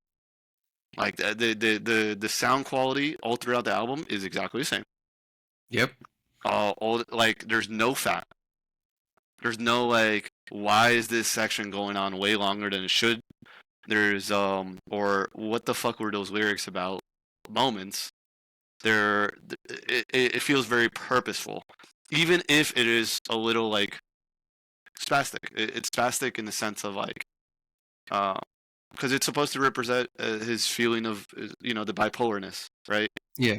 Like the sound quality all throughout the album is exactly the same. Yep. All like there's no fat. There's no like, why is this section going on way longer than it should? There's or what the fuck were those lyrics about? Moments. It feels very purposeful, even if it is a little like spastic. It's spastic in the sense of like, because it's supposed to represent his feeling of the bipolarness, right? Yeah.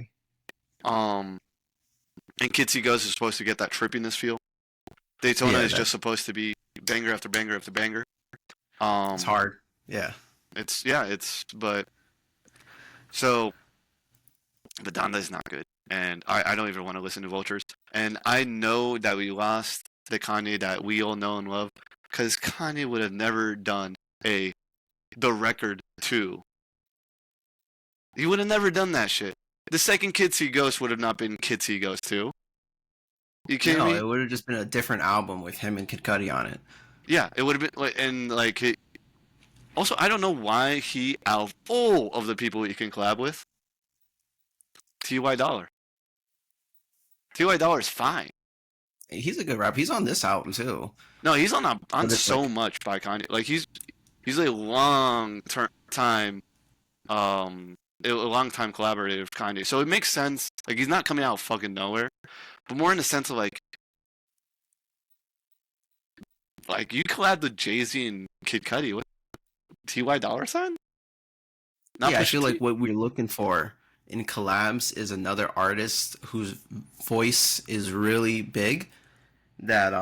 And Kids See Ghosts is supposed to get that trippiness feel. Daytona is just supposed to be banger after banger after banger. It's hard. Yeah. But Donda is not good, and I don't even want to listen to Vultures. And I know that we lost the Kanye that we all know and love, because Kanye would have never done The Record 2. He would have never done that shit. The second Kids See Ghosts would have not been Kids See Ghosts 2. You kidding me? No, it would have just been a different album with him and Kid Cudi on it. Yeah, it would have been like, and like, also I don't know why out of all of the people he can collab with, T.Y. Dollar. T.Y. Dollar is fine. He's a good rapper. He's on this album too. No, he's on so much by Kanye. Like he's a long time collaborator with Kanye. So it makes sense. Like he's not coming out of fucking nowhere, but more in the sense of like you collabed with Jay-Z and Kid Cudi with T.Y. Dollar Sign? I feel like what we're looking for in collabs is another artist whose voice is really big that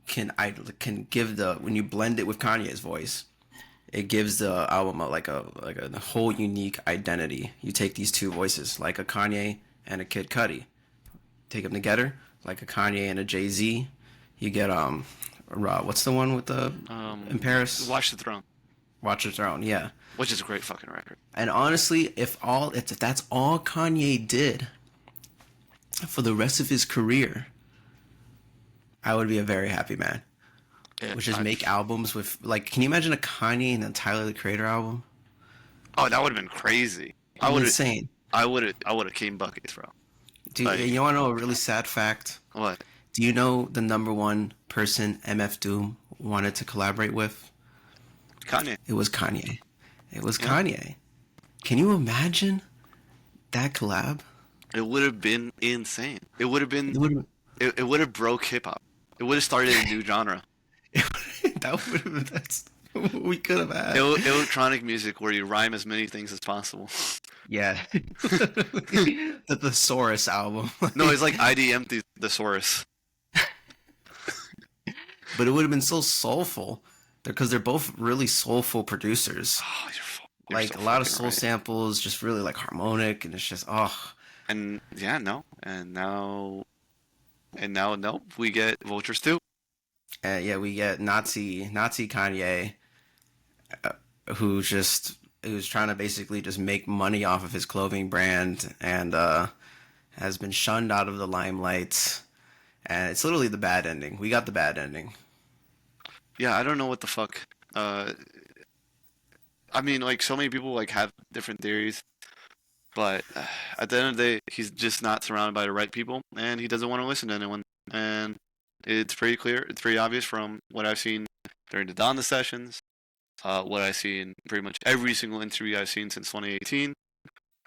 can give when you blend it with Kanye's voice, it gives the album a whole unique identity. You take these two voices, like a Kanye and a Kid Cudi, take them together, like a Kanye and a Jay-Z. You get what's the one with the in Paris? Watch the Throne. Watch the Throne, yeah. Which is a great fucking record. And honestly, if that's all Kanye did for the rest of his career, I would be a very happy man. Yeah, which is make albums with, like, can you imagine a Kanye and a Tyler the Creator album? Oh, that would have been crazy. Insane. I would have came buckets, bro. Dude, like, you want to know a really sad fact? What? Do you know the number one person MF Doom wanted to collaborate with? Kanye. It was Kanye. Kanye. Can you imagine that collab? It would have been insane. It would have been. It would have broke hip hop. It would have started a new genre. That's what we could have had. Electronic music where you rhyme as many things as possible. Yeah. The Thesaurus album. No, it's like IDM Thesaurus. But it would have been so soulful because they're both really soulful producers. Oh, you're like so a lot of soul right. Samples, just really like harmonic, and it's just And yeah, no, and now we get Vultures 2. We get Nazi Kanye, who just who's trying to basically just make money off of his clothing brand and has been shunned out of the limelight. And it's literally the bad ending. We got the bad ending. Yeah, I don't know what the fuck. Uh, I mean, like so many people like have different theories, but at the end of the day, he's just not surrounded by the right people, and he doesn't want to listen to anyone. And it's pretty clear, it's pretty obvious from what I've seen during the Donda sessions, what I see in pretty much every single interview I've seen since 2018.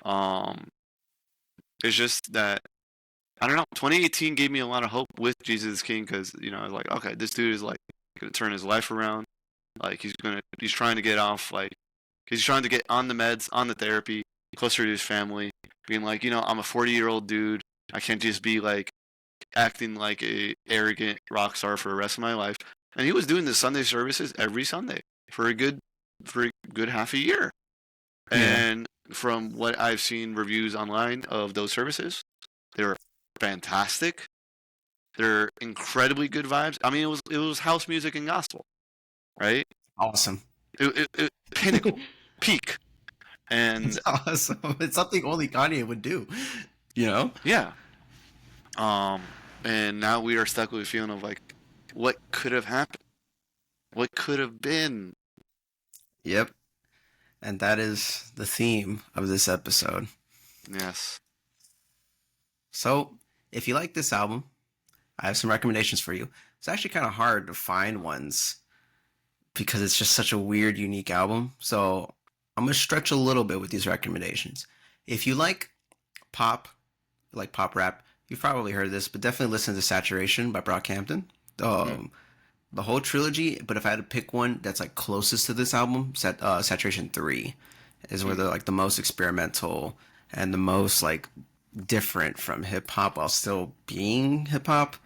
Um, it's just that I don't know. 2018 gave me a lot of hope with Jesus is King because I was like, okay, this dude is like gonna turn his life around. Like he's trying to get off. Like he's trying to get on the meds, on the therapy, closer to his family. Being like, I'm a 40-year-old dude. I can't just be like acting like a arrogant rock star for the rest of my life. And he was doing the Sunday services every Sunday for a good half a year. Yeah. And from what I've seen reviews online of those services, they were fantastic. They're incredibly good vibes. I mean, it was house music and gospel, right? Awesome. It pinnacle, peak, and It's awesome. It's something only Kanye would do, you know? yeah. And now we are stuck with a feeling of like, what could have happened? What could have been? Yep. And that is the theme of this episode. Yes. So, if you like this album, I have some recommendations for you. It's actually kind of hard to find ones because it's just such a weird, unique album. So, I'm going to stretch a little bit with these recommendations. If you like pop rap, you've probably heard this, but definitely listen to Saturation by Brockhampton. The whole trilogy, but if I had to pick one that's like closest to this album, Saturation 3 is where they're like the most experimental and the most like different from hip hop while still being hip hop.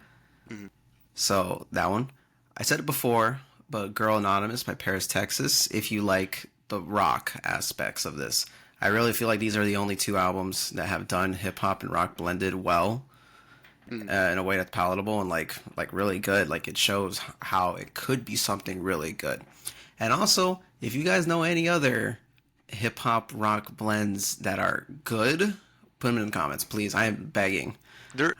Mhm. So that one. I said it before, but Girl Anonymous by Paris, Texas, if you like the rock aspects of this. I really feel like these are the only two albums that have done hip hop and rock blended well. In a way that's palatable and like really good. Like it shows how it could be something really good. And also, if you guys know any other hip hop rock blends that are good, put them in the comments, please. I am begging.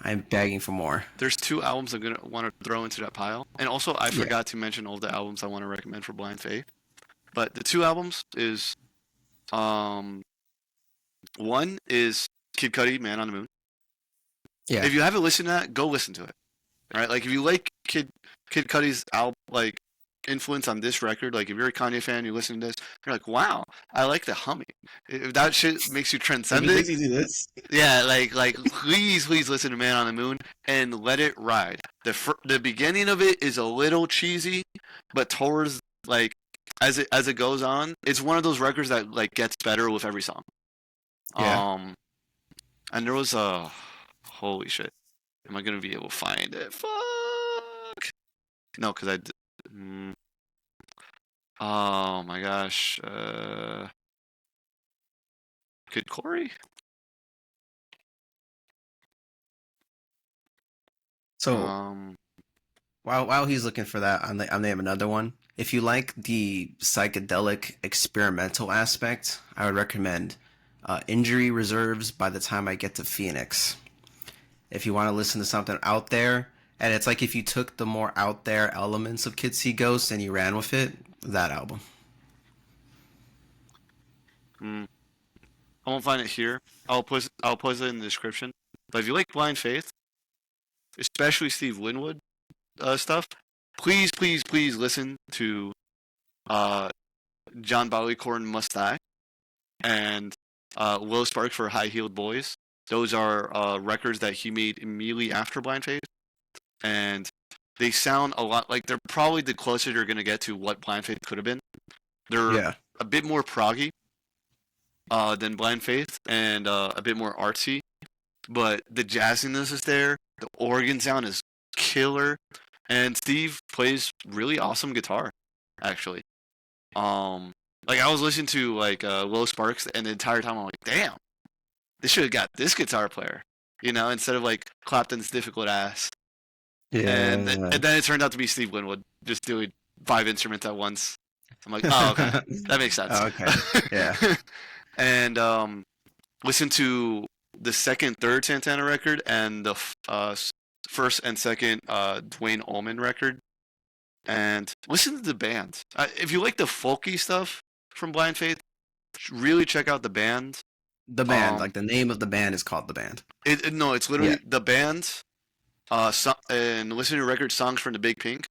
I'm begging for more. There's two albums I'm gonna want to throw into that pile, and also I forgot to mention all the albums I want to recommend for Blind Faith. But the two albums is, one is Kid Cudi, Man on the Moon. Yeah. If you haven't listened to that, go listen to it. All right, like if you like Kid Cudi's album, like influence on this record, like if you're a Kanye fan, you listen to this, you're like, wow, I like the humming. If that shit makes you transcendent, do this. yeah, like please listen to Man on the Moon and let it ride. The beginning of it is a little cheesy, but towards like as it goes on, it's one of those records that like gets better with every song. Yeah. And there was a holy shit. Am I gonna be able to find it? Fuck. No, because I. Oh my gosh. Kid Corey? So while he's looking for that, I'll name another one. If you like the psychedelic experimental aspect, I would recommend Injury Reserves by the time I get to Phoenix. If you want to listen to something out there, and it's like if you took the more out there elements of Kids See Ghosts and you ran with it, that album. I won't find it here. I'll post it in the description. But if you like Blind Faith, especially Steve Winwood stuff, please listen to John Barleycorn Must Die and Low Spark for High Heeled Boys. Those are records that he made immediately after Blind Faith, and they sound a lot like they're probably the closer you're going to get to what Blind Faith could have been. They're a bit more proggy than Blind Faith, and a bit more artsy, but the jazziness is there. The organ sound is killer, and Steve plays really awesome guitar, actually. Like I was listening to like Low Sparks, and the entire time I'm like, damn, they should have got this guitar player, instead of like Clapton's difficult ass. Yeah. And then it turned out to be Steve Winwood just doing 5 instruments at once. I'm like, oh, okay, that makes sense. Oh, okay. Yeah. And listen to the second, third Santana record and the first and second Dwayne Allman record, and listen to the band. If you like the folky stuff from Blind Faith, really check out the band. The band, like the name of the band is called The Band. No, it's literally the band. And listen to record Songs from the Big Pink,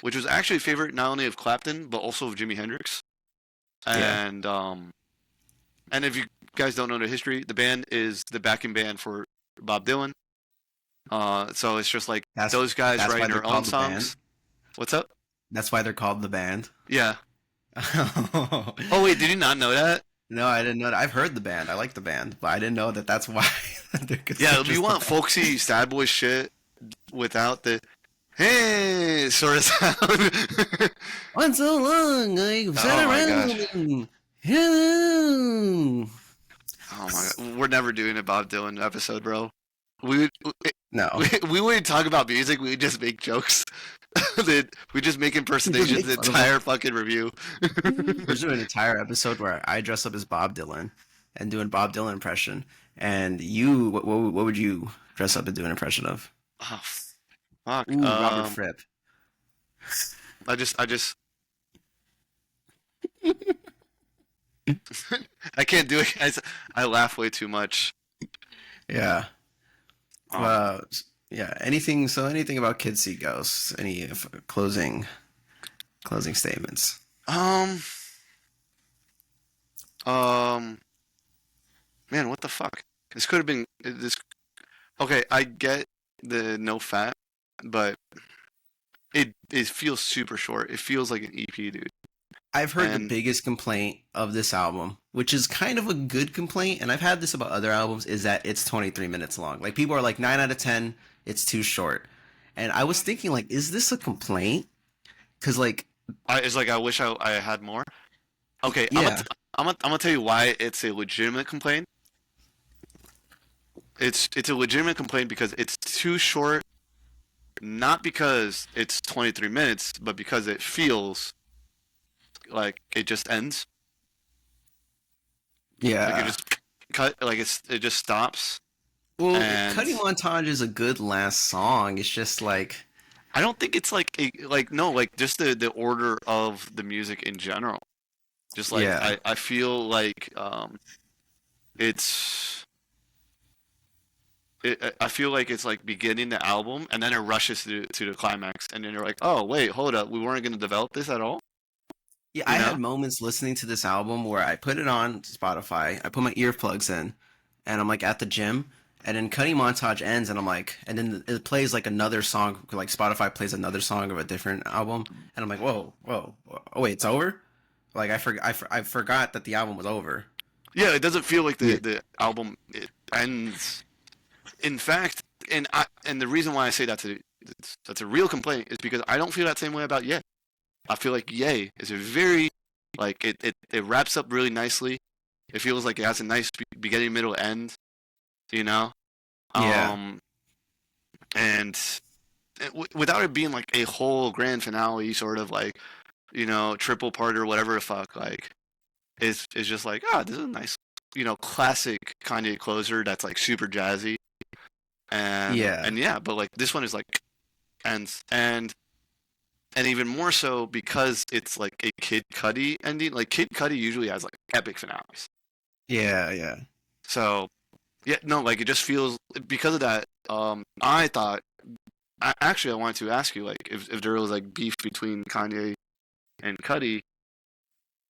which was actually a favorite not only of Clapton but also of Jimi Hendrix. And and if you guys don't know the history, the band is the backing band for Bob Dylan. So it's just like those guys writing their own songs. What's up? That's why they're called The Band. Yeah. Oh wait, did you not know that? No, I didn't know that. I've heard the band. I like the band, but I didn't know that that's why. Yeah, if you want folksy sad boy shit without the hey sort of sound. What's so long? I've sat around. Hello. Oh my god, we're never doing a Bob Dylan episode, bro. We wouldn't talk about music. We would just make jokes. We just make impersonations the entire fucking review. We're doing an entire episode where I dress up as Bob Dylan and do a Bob Dylan impression. And you, what would you dress up and do an impression of? Oh, fuck. Ooh, Robert Fripp. I just I can't do it. I laugh way too much. Yeah. Yeah. Anything about Kids See Ghosts? Any closing statements? Man, what the fuck? This could have been this. Okay, I get the no fat, but it feels super short. It feels like an EP, dude. I've heard the biggest complaint of this album, which is kind of a good complaint, and I've had this about other albums, is that it's 23 minutes long. Like, people are like, 9 out of 10, it's too short. And I was thinking, like, is this a complaint? Because, like... It's like, I wish I had more. Okay, yeah. I'm gonna tell you why it's a legitimate complaint. It's a legitimate complaint because it's too short, not because it's 23 minutes, but because it feels... like it just ends. Yeah. Like it just cut. Like it just stops. Well, Cutting Montage is a good last song. It's just like I don't think it's like just the order of the music in general. Just like I feel like I feel like it's like beginning the album and then it rushes to the climax and then you're like, oh wait, hold up, we weren't going to develop this at all. Yeah, I had moments listening to this album where I put it on Spotify, I put my earplugs in, and I'm like at the gym, and then Cutting Montage ends, and I'm like, and then it plays like another song, like Spotify plays another song of a different album, and I'm like, whoa, oh wait, it's over? Like I forgot that the album was over. Yeah, it doesn't feel like the album it ends. In fact, and the reason why I say that's a real complaint is because I don't feel that same way about Ye. I feel like Ye is a very, like, it wraps up really nicely. It feels like it has a nice beginning, middle, end, you know? Yeah. And without it being, like, a whole grand finale, sort of, like, you know, triple part or whatever the fuck, like, it's just like, this is a nice, you know, classic Kanye closer that's, like, super jazzy. And but, like, this one is, like, ends, and even more so because it's like a Kid Cudi ending. Like Kid Cudi usually has like epic finales. Yeah. So, like it just feels because of that. I thought, I wanted to ask you like if there was like beef between Kanye and Cudi,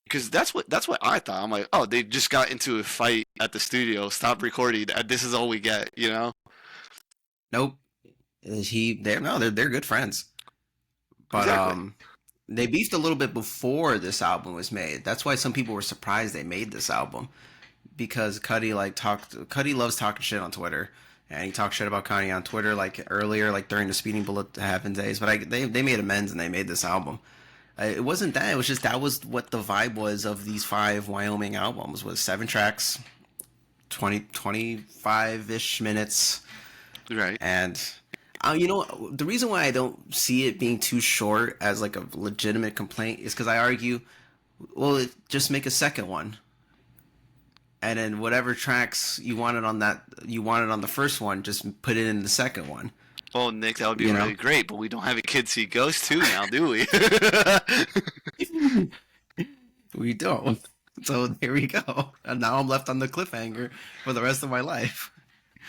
because that's what I thought. I'm like, oh, they just got into a fight at the studio. Stop recording. This is all we get, you know? Nope. They're good friends. But exactly. They beefed a little bit before this album was made. That's why some people were surprised they made this album, because Cudi loves talking shit on Twitter, and he talked shit about Kanye on Twitter like earlier, like during the Speeding Bullet Happen days. But they made amends and they made this album. It wasn't that. It was just that was what the vibe was of these 5 Wyoming albums, was 7 tracks, 25-ish minutes, right? And. You know, the reason why I don't see it being too short as like a legitimate complaint is because I argue Well, just make a second one, and then whatever tracks you wanted on the first one, just put it in the second one. Well, Nick, that would be You know. really great, but we don't have a Kids See Ghost 2 now, do we? We don't. So there we go. And now I'm left on the cliffhanger for the rest of my life.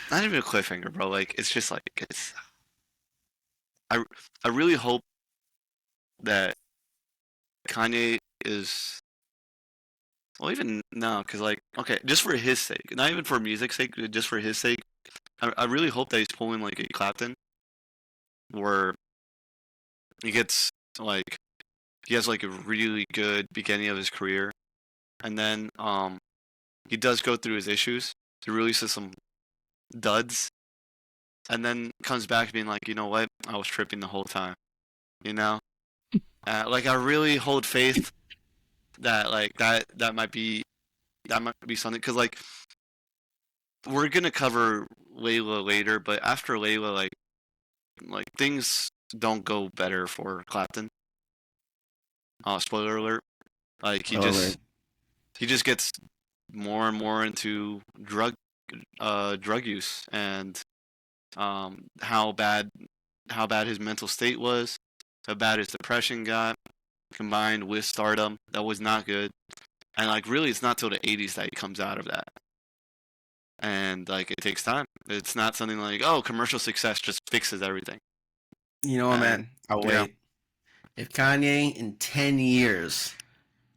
Not even a cliffhanger, bro. Like, it's just like, I, I really hope that Kanye is, well, even no, because, like, okay, just for his sake, not even for music's sake, just for his sake, I really hope that he's pulling, like, a Clapton, where he gets, like, he has, like, a really good beginning of his career, and then, he does go through his issues, he releases some duds, and then comes back being like, you know what, I was tripping the whole time, you know? Like, I really hold faith that, like, that might be something, because, like, we're gonna cover Layla later, but after Layla, like things don't go better for Clapton. Spoiler alert. Like, Alert. he just gets more and more into drug use, and how bad his mental state was, how bad his depression got, combined with stardom. That was not good. And, like, really, it's not till the 80s that he comes out of that. And, like, it takes time. It's not something like, oh, commercial success just fixes everything. You know what, man? I'll yeah. wait. If Kanye in 10 years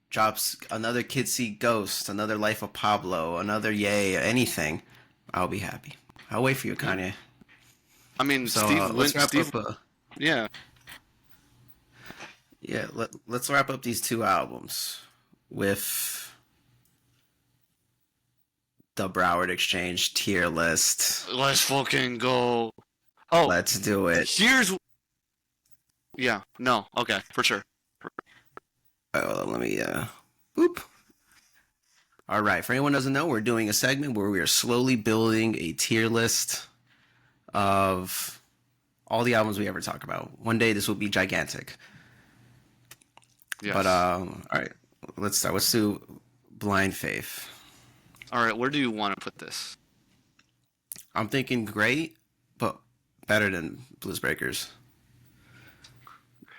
drops another Kids See Ghost, another Life of Pablo, another Yay, anything, I'll be happy. I'll wait for you, Kanye. I mean, So Steve let's wrap up. Yeah. Yeah, let's wrap up these two albums with the Broward Exchange tier list. Let's fucking go. Oh, Let's do it. Yeah, no, okay, for sure. Let me, boop. All right, for anyone who doesn't know, we're doing a segment where we are slowly building a tier list of all the albums we ever talk about. One day this will be gigantic. Yes. But, all right, let's start. Let's do Blind Faith. All right, where do you want to put this? I'm thinking great, but better than Blues Breakers.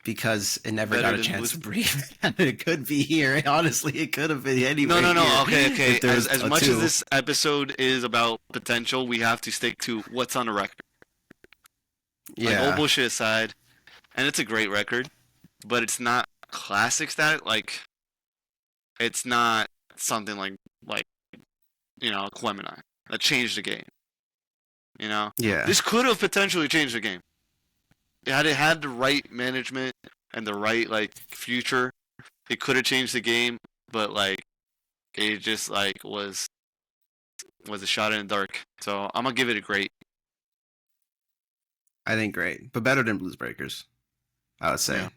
Because it never got a chance to breathe. It could be here. Honestly, it could have been anywhere. No. Okay. As much as this episode is about potential, we have to stick to what's on the record. Yeah. Like, all bullshit aside, and it's a great record, but it's not classic status. Like, it's not something like Clementine that changed the game. You know? Yeah. This could have potentially changed the game. Had it had the right management and the right, like, future, it could have changed the game, but, like, it just, like, was a shot in the dark. So I'm gonna give it a great. I think great, but better than Blues Breakers, I would say.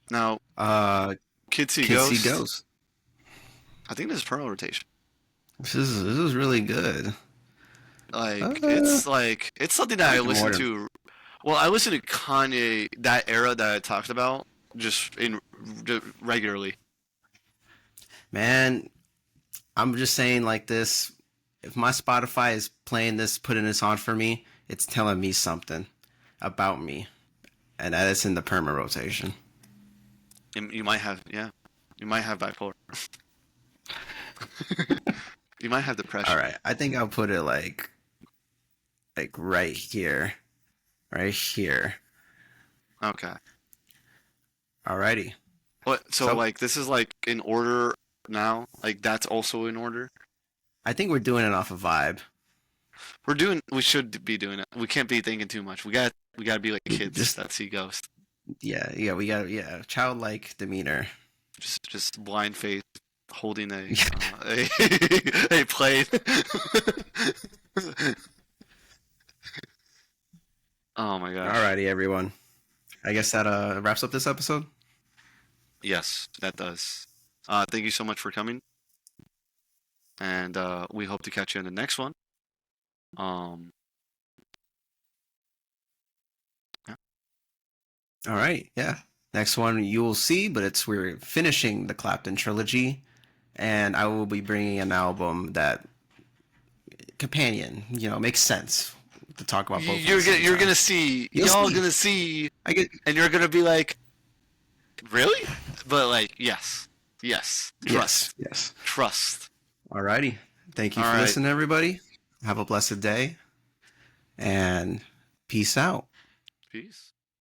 Yeah. Now, Kids See Ghost. I think this is Pearl rotation. This is really good. Like, it's something that I listen to. Well, I listen to Kanye, that era that I talked about, just regularly. Man, I'm just saying like this. If my Spotify is playing this, putting this on for me, it's telling me something about me. And that is in the perma rotation. You might have bipolar. You might have depression. All right. I think I'll put it like right here. Right here. Okay. Alrighty. What? So, like, this is, like, in order now? Like, that's also in order? I think we're doing it off a vibe. We should be doing it. We can't be thinking too much. We gotta be like kids that see ghosts. Yeah, we got childlike demeanor. Just blind faith, holding a plate. Oh my god. Alrighty, everyone. I guess that wraps up this episode. Yes, that does. Thank you so much for coming. And we hope to catch you in the next one. Yeah. All right. Yeah. Next one you will see, but we're finishing the Clapton trilogy, and I will be bringing an album that companion, makes sense to talk about both. You're gonna see, gonna see, and you're gonna be like, really? But like, yes, trust, yes. trust. Alrighty, thank you for listening, everybody. Have a blessed day, and peace out. Peace.